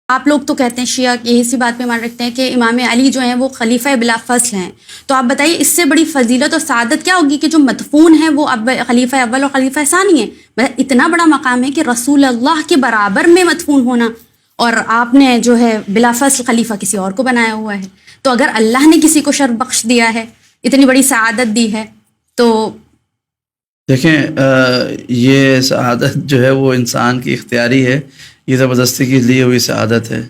آپ لوگ تو کہتے ہیں شیعہ یہی سی بات پہ مان رکھتے ہیں کہ امام علی جو ہیں وہ خلیفہ بلا فصل ہیں، تو آپ بتائیے اس سے بڑی فضیلت اور سعادت کیا ہوگی کہ جو مدفون ہیں وہ خلیفہ اول اور خلیفہ ثانی ہیں؟ اتنا بڑا مقام ہے کہ رسول اللہ کے برابر میں مدفون ہونا، اور آپ نے جو ہے بلا فصل خلیفہ کسی اور کو بنایا ہوا ہے۔ تو اگر اللہ نے کسی کو شرف بخش دیا ہے، اتنی بڑی سعادت دی ہے، تو دیکھیں یہ سعادت جو ہے وہ انسان کی اختیاری ہے، یہ زبردستی کی لی ہوئی سعادت ہے۔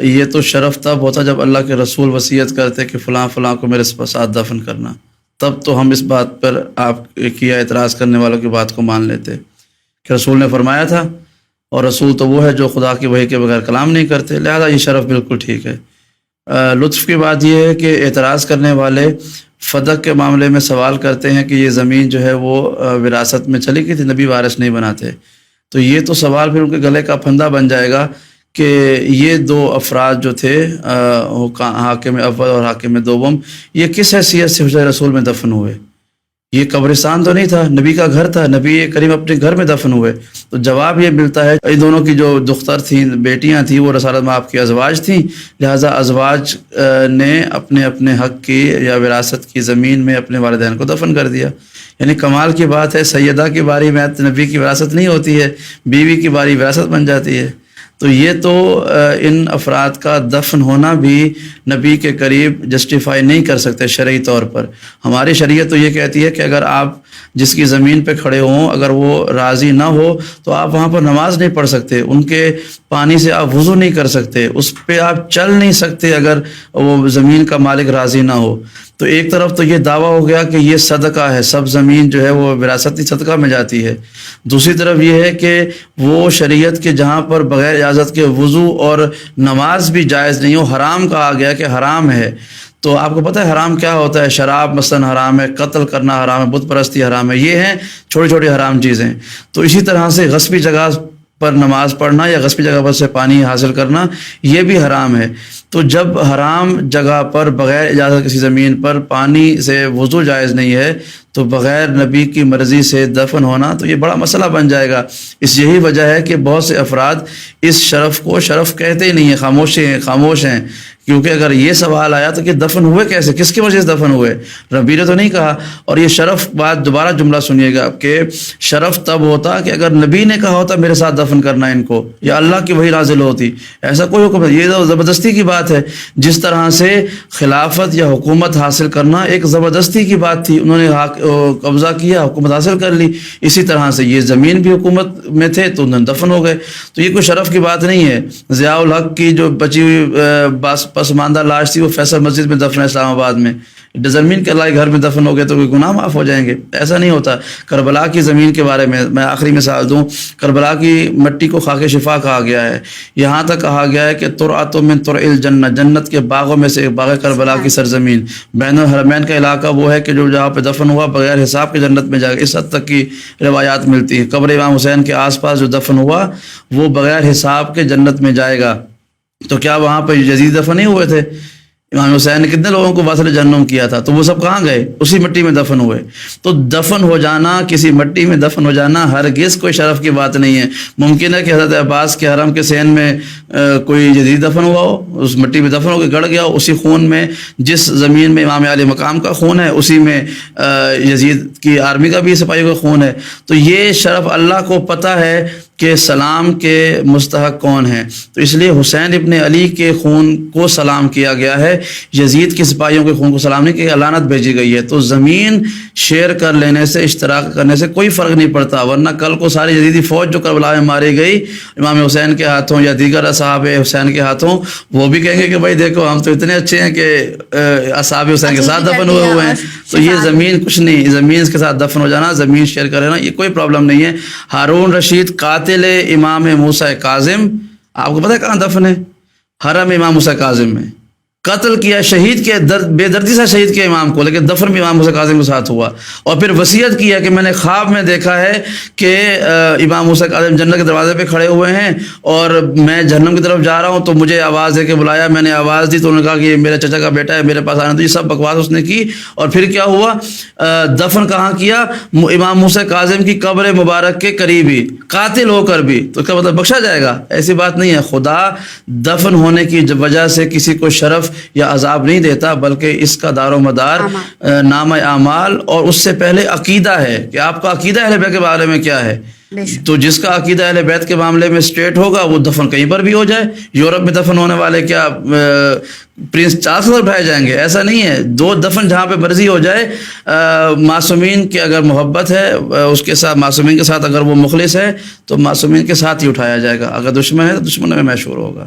یہ تو شرف تب ہوتا جب اللہ کے رسول وصیت کرتے کہ فلاں فلاں کو میرے ساتھ دفن کرنا، تب تو ہم اس بات پر آپ کی اعتراض کرنے والوں کی بات کو مان لیتے کہ رسول نے فرمایا تھا، اور رسول تو وہ ہے جو خدا کی وحی کے بغیر کلام نہیں کرتے، لہذا یہ شرف بالکل ٹھیک ہے۔ لطف کی بات یہ ہے کہ اعتراض کرنے والے فدق کے معاملے میں سوال کرتے ہیں کہ یہ زمین جو ہے وہ وراثت میں چلی گئی تھی، نبی وارث نہیں بناتے، تو یہ تو سوال پھر ان کے گلے کا پھندا بن جائے گا کہ یہ دو افراد جو تھے حاکم اول اور حاکم دوم، یہ کس حیثیت سے حجرہ رسول میں دفن ہوئے؟ یہ قبرستان تو نہیں تھا، نبی کا گھر تھا، نبی کریم اپنے گھر میں دفن ہوئے۔ تو جواب یہ ملتا ہے ان دونوں کی جو دختر تھیں، بیٹیاں تھیں، وہ رسالت میں آپ کی ازواج تھیں، لہٰذا ازواج نے اپنے اپنے حق کی یا وراثت کی زمین میں اپنے والدین کو دفن کر دیا۔ یعنی کمال کی بات ہے، سیدہ کی باری میں نبی کی وراثت نہیں ہوتی ہے، بیوی کی باری وراثت بن جاتی ہے۔ تو یہ تو ان افراد کا دفن ہونا بھی نبی کے قریب جسٹیفائی نہیں کر سکتے شرعی طور پر۔ ہماری شریعت تو یہ کہتی ہے کہ اگر آپ جس کی زمین پہ کھڑے ہوں، اگر وہ راضی نہ ہو تو آپ وہاں پر نماز نہیں پڑھ سکتے، ان کے پانی سے آپ وضو نہیں کر سکتے، اس پہ آپ چل نہیں سکتے اگر وہ زمین کا مالک راضی نہ ہو۔ تو ایک طرف تو یہ دعویٰ ہو گیا کہ یہ صدقہ ہے، سب زمین جو ہے وہ وراثتی صدقہ میں جاتی ہے۔ دوسری طرف یہ ہے کہ وہ شریعت کے جہاں پر بغیر اجازت کے وضو اور نماز بھی جائز نہیں ہو، حرام کہا گیا کہ حرام ہے۔ تو آپ کو پتہ ہے حرام کیا ہوتا ہے؟ شراب مثلا حرام ہے، قتل کرنا حرام ہے، بت پرستی حرام ہے، یہ ہیں چھوٹی چھوٹی حرام چیزیں۔ تو اسی طرح سے غصبی جگہ پر نماز پڑھنا یا غصبی جگہ پر سے پانی حاصل کرنا یہ بھی حرام ہے۔ تو جب حرام جگہ پر بغیر اجازت کسی زمین پر پانی سے وضو جائز نہیں ہے تو بغیر نبی کی مرضی سے دفن ہونا تو یہ بڑا مسئلہ بن جائے گا۔ اس یہی وجہ ہے کہ بہت سے افراد اس شرف کو شرف کہتے ہی نہیں ہیں، خاموش ہیں، کیونکہ اگر یہ سوال آیا تو کہ دفن ہوئے کیسے، کس کی وجہ سے دفن ہوئے؟ نبی نے تو نہیں کہا۔ اور یہ شرف بات دوبارہ جملہ سنیے گا کہ شرف تب ہوتا کہ اگر نبی نے کہا ہوتا میرے ساتھ دفن کرنا ان کو، یا اللہ کی وحی نازل ہوتی، ایسا کوئی حکم نہیں۔ یہ تو زبردستی کی بات ہے، جس طرح سے خلافت یا حکومت حاصل کرنا ایک زبردستی کی بات تھی، انہوں نے قبضہ کیا، حکومت حاصل کر لی، اسی طرح سے یہ زمین بھی حکومت میں تھے تو انہوں نے دفن ہو گئے۔ تو یہ کوئی شرف کی بات نہیں ہے۔ ضیاء الحق کی جو بچی ہوئی پسماندہ لاش تھی وہ فیصل مسجد میں دفن ہے اسلام آباد میں، زمین کے اللہ گھر میں دفن ہو گئے تو کوئی گناہ معاف ہو جائیں گے؟ ایسا نہیں ہوتا۔ کربلا کی زمین کے بارے میں آخری مثال دوں، کربلا کی مٹی کو خاک شفا کہا گیا ہے، یہاں تک کہا گیا ہے کہ ترعۃ من ترع الجنہ، جنت کے باغوں میں سے ایک باغ کربلا کی سرزمین، بین الحرمین کا علاقہ وہ ہے کہ جو جہاں پہ دفن ہوا بغیر حساب کے جنت میں جائے گا، اس حد تک کی روایات ملتی ہیں۔ قبر امام حسین کے آس پاس جو دفن ہوا وہ بغیر حساب کے جنت میں جائے گا۔ تو کیا وہاں پہ یزید دفن نہیں ہوئے تھے؟ امام حسین نے کتنے لوگوں کو واسل جہنم کیا تھا، تو وہ سب کہاں گئے؟ اسی مٹی میں دفن ہوئے۔ تو دفن ہو جانا، کسی مٹی میں دفن ہو جانا ہرگز کوئی شرف کی بات نہیں ہے۔ ممکن ہے کہ حضرت عباس کے حرم کے سین میں کوئی یزید دفن ہوا ہو، اس مٹی میں دفن ہو کے گڑ گیا ہو، اسی خون میں، جس زمین میں امام علی مقام کا خون ہے اسی میں یزید کی آرمی کا بھی سپاہیوں کا خون ہے۔ تو یہ شرف اللہ کو پتہ ہے کہ سلام کے مستحق کون ہیں، تو اس لیے حسین ابن علی کے خون کو سلام کیا گیا ہے، یزید کے سپاہیوں کے خون کو سلام نہیں کیا، لعنت بھیجی گئی ہے۔ تو زمین شیئر کر لینے سے، اشتراک کرنے سے کوئی فرق نہیں پڑتا، ورنہ کل کو ساری یزیدی فوج جو کربلا میں ماری گئی امام حسین کے ہاتھوں یا دیگر اصحاب حسین کے ہاتھوں، وہ بھی کہیں گے کہ بھائی دیکھو ہم تو اتنے اچھے ہیں کہ اصحاب حسین کے ساتھ دفن ہوئے ہیں۔ تو یہ زمین کچھ نہیں، زمین کے ساتھ دفن ہو جانا، زمین شیئر کر لینا، یہ کوئی پرابلم نہیں ہے۔ ہارون رشید قاتل امام موسیٰ کاظم، آپ کو پتہ ہے کہاں دفن ہے؟ حرم امام موسیٰ کاظم میں، قتل کیا، شہید کیا، بے دردی سے شہید کیا امام کو، لیکن دفن بھی امام موسیٰ کاظم کے ساتھ ہوا. اور پھر وصیت کیا کہ میں نے خواب میں دیکھا ہے کہ امام موسیٰ کاظم جنت کے دروازے پہ کھڑے ہوئے ہیں اور میں جہنم کی طرف جا رہا ہوں، تو مجھے آواز دے کے بلایا، میں نے آواز دی تو انہوں نے کہا کہ یہ میرے چچا کا بیٹا ہے، میرے پاس آنا. تو یہ سب بکواس اس نے کی. اور پھر کیا ہوا؟ دفن کہاں کیا؟ امام موسیٰ کاظم کی قبر مبارک کے قریب ہی، قاتل ہو کر بھی. تو اس کا مطلب بخشا جائے گا؟ ایسی بات نہیں ہے. خدا دفن ہونے کی وجہ سے کسی کو شرف یا عذاب نہیں دیتا، بلکہ اس کا دار و مدار نام اعمال اور اس سے پہلے عقیدہ ہے کہ آپ کا عقیدہ اہل بیت کے بارے میں کیا ہے. تو جس کا عقیدہ اہل بیت کے معاملے میں اسٹریٹ ہوگا وہ دفن کہیں پر بھی ہو جائے. یورپ میں دفن ہونے والے کیا پرنس چارلس پر اٹھائے جائیں گے؟ ایسا نہیں ہے. دو دفن جہاں پہ مرضی ہو جائے. معصومین کی اگر محبت ہے اس کے ساتھ، معصومین کے ساتھ اگر وہ مخلص ہے تو معصومین کے ساتھ ہی اٹھایا جائے گا. اگر دشمن ہے تو دشمن میں محشور ہوگا.